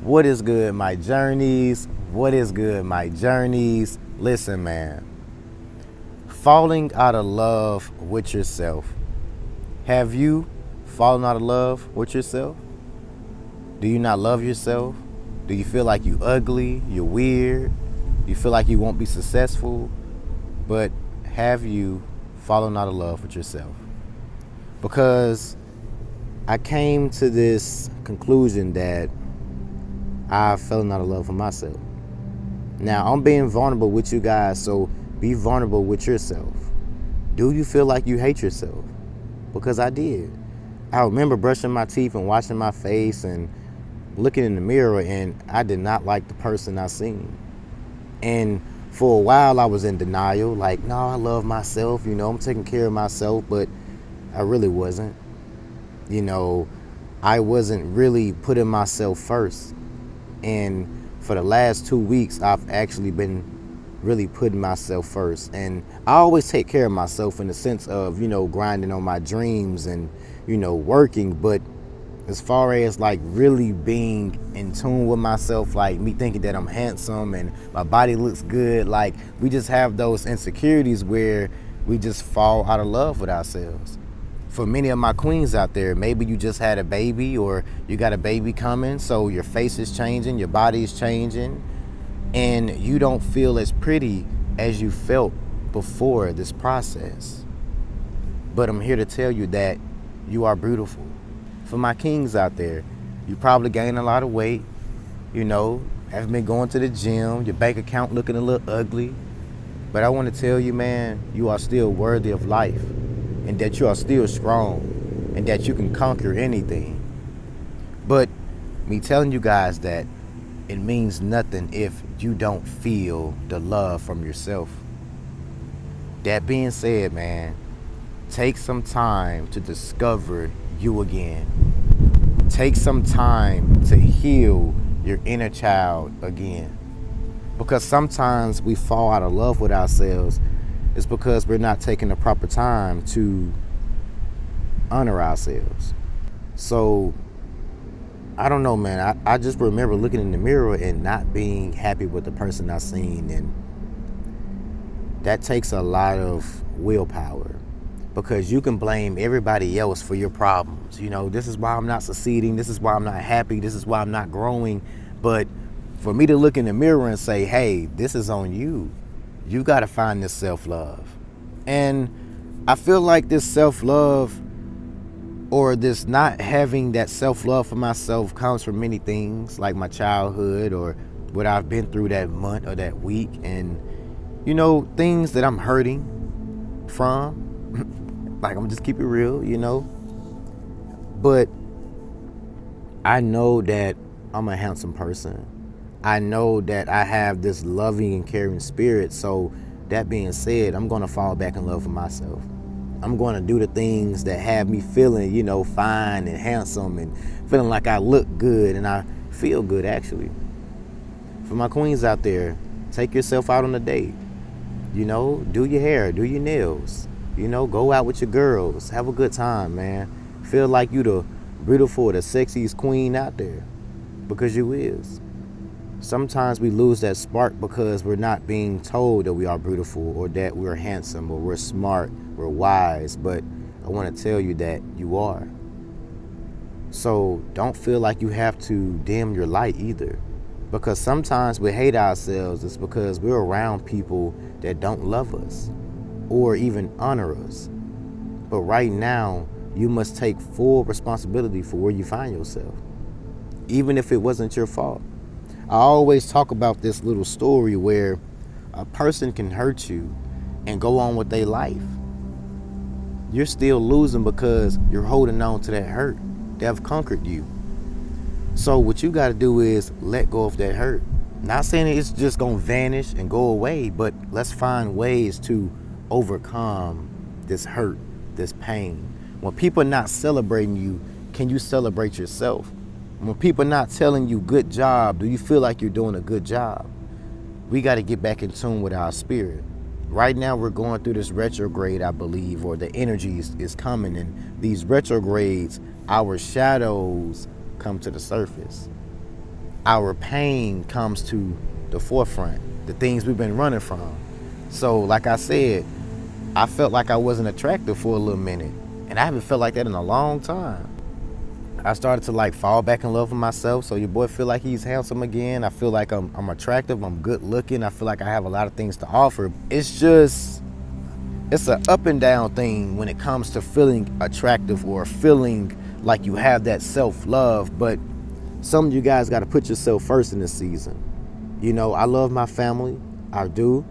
What is good, my journeys? What is good, my journeys? Listen, man. Falling out of love with yourself. Have you fallen out of love with yourself? Do you not love yourself? Do you feel like you ugly, you're weird, you feel like you won't be successful? But have you fallen out of love with yourself? Because I came to this conclusion that I've fallen out of love with myself. Now, I'm being vulnerable with you guys, so be vulnerable with yourself. Do you feel like you hate yourself? Because I did. I remember brushing my teeth and washing my face and looking in the mirror, and I did not like the person I seen. And for a while, I was in denial, like, no, I love myself, I'm taking care of myself, but I really wasn't. I wasn't really putting myself first. And for the last 2 weeks, I've actually been really putting myself first. And I always take care of myself in the sense of, grinding on my dreams and, working. But as far as like really being in tune with myself, like me thinking that I'm handsome and my body looks good, like we just have those insecurities where we just fall out of love with ourselves. For many of my queens out there, maybe you just had a baby or you got a baby coming, so your face is changing, your body is changing, and you don't feel as pretty as you felt before this process. But I'm here to tell you that you are beautiful. For my kings out there, you probably gained a lot of weight, haven't been going to the gym, your bank account looking a little ugly. But I want to tell you, man, you are still worthy of life, and that you are still strong, and that you can conquer anything. But me telling you guys that it means nothing if you don't feel the love from yourself. That being said, man, take some time to discover you again. Take some time to heal your inner child again. Because sometimes we fall out of love with ourselves. It's because we're not taking the proper time to honor ourselves. So, I don't know, man. I just remember looking in the mirror and not being happy with the person I seen. And that takes a lot of willpower. Because you can blame everybody else for your problems. This is why I'm not succeeding. This is why I'm not happy. This is why I'm not growing. But for me to look in the mirror and say, hey, this is on you. You got to find this self-love. And I feel like this self-love, or this not having that self-love for myself, comes from many things, like my childhood or what I've been through that month or that week. And, things that I'm hurting from. Like, I'm just keep it real, But I know that I'm a handsome person. I know that I have this loving and caring spirit. So that being said, I'm going to fall back in love with myself. I'm going to do the things that have me feeling, fine and handsome and feeling like I look good and I feel good, actually. For my queens out there, take yourself out on a date. Do your hair, do your nails. Go out with your girls. Have a good time, man. Feel like you the beautiful, the sexiest queen out there. Because you is. Sometimes we lose that spark because we're not being told that we are beautiful or that we're handsome or we're smart, we're wise. But I want to tell you that you are. So don't feel like you have to dim your light either. Because sometimes we hate ourselves. It's because we're around people that don't love us or even honor us. But right now, you must take full responsibility for where you find yourself, even if it wasn't your fault. I always talk about this little story where a person can hurt you and go on with their life. You're still losing because you're holding on to that hurt. They have conquered you. So what you got to do is let go of that hurt. Not saying it's just going to vanish and go away, but let's find ways to overcome this hurt, this pain. When people are not celebrating you, can you celebrate yourself? When people are not telling you good job, do you feel like you're doing a good job? We got to get back in tune with our spirit. Right now we're going through this retrograde, I believe, or the energy is coming, and these retrogrades, our shadows come to the surface. our pain comes to the forefront, the things we've been running from. So, like I said, I felt like I wasn't attractive for a little minute, and I haven't felt like that in a long time. I started to like fall back in love with myself. So your boy feel like he's handsome again. I feel like I'm attractive. I'm good looking. I feel like I have a lot of things to offer. It's an up and down thing when it comes to feeling attractive or feeling like you have that self-love. But some of you guys got to put yourself first in this season. You know, I love my family. I do.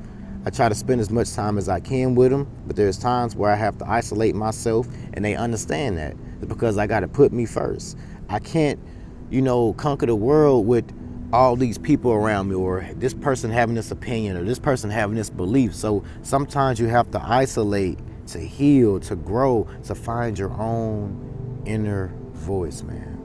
I try to spend as much time as I can with them, but there's times where I have to isolate myself, and they understand that. It's because I got to put me first. I can't, conquer the world with all these people around me, or this person having this opinion, or this person having this belief. So sometimes you have to isolate to heal, to grow, to find your own inner voice, man.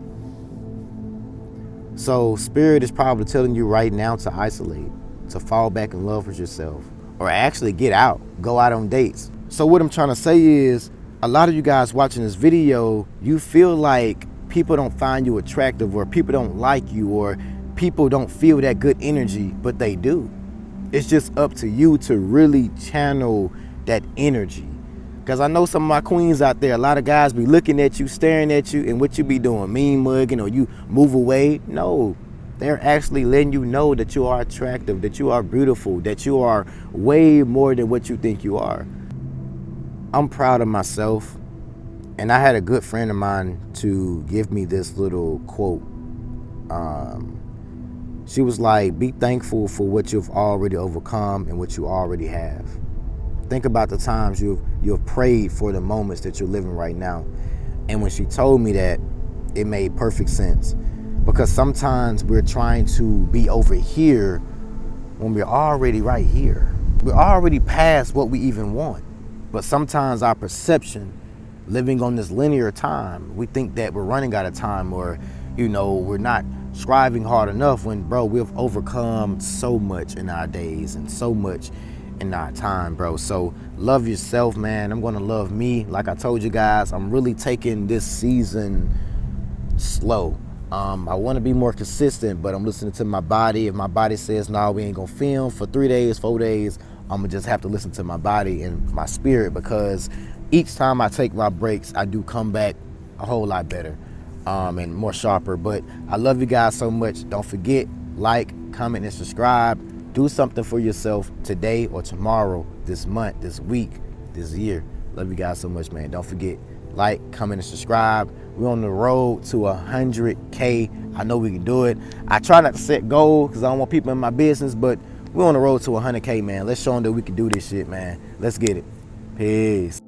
So Spirit is probably telling you right now to isolate, to fall back in love with yourself, or actually get out, go out on dates. So what I'm trying to say is, a lot of you guys watching this video, you feel like people don't find you attractive, or people don't like you, or people don't feel that good energy, but they do. It's just up to you to really channel that energy. Because I know some of my queens out there, a lot of guys be looking at you, staring at you, and what you be doing, mean mugging, or you move away. No, they're actually letting you know that you are attractive, that you are beautiful, that you are way more than what you think you are. I'm proud of myself, and I had a good friend of mine to give me this little quote. She was like, be thankful for what you've already overcome and what you already have. Think about the times you've prayed for the moments that you're living right now. And when she told me that, it made perfect sense. Because sometimes we're trying to be over here when we're already right here. We're already past what we even want. But sometimes our perception, living on this linear time, we think that we're running out of time, or, we're not striving hard enough when, bro, we've overcome so much in our days and so much in our time, bro. So love yourself, man. I'm gonna love me. Like I told you guys, I'm really taking this season slow. I want to be more consistent, but I'm listening to my body. If my body says, no, we ain't gonna film for 3 days, 4 days, I'm gonna just have to listen to my body and my spirit, because each time I take my breaks, I do come back a whole lot better and more sharper. But I love you guys so much. Don't forget, like, comment, and subscribe. Do something for yourself today or tomorrow, this month, this week, this year. Love you guys so much, man. Don't forget, like, comment, and subscribe. We're on the road to 100K. I know we can do it. I try not to set goals because I don't want people in my business, but we're on the road to 100K, man. Let's show them that we can do this shit, man. Let's get it. Peace.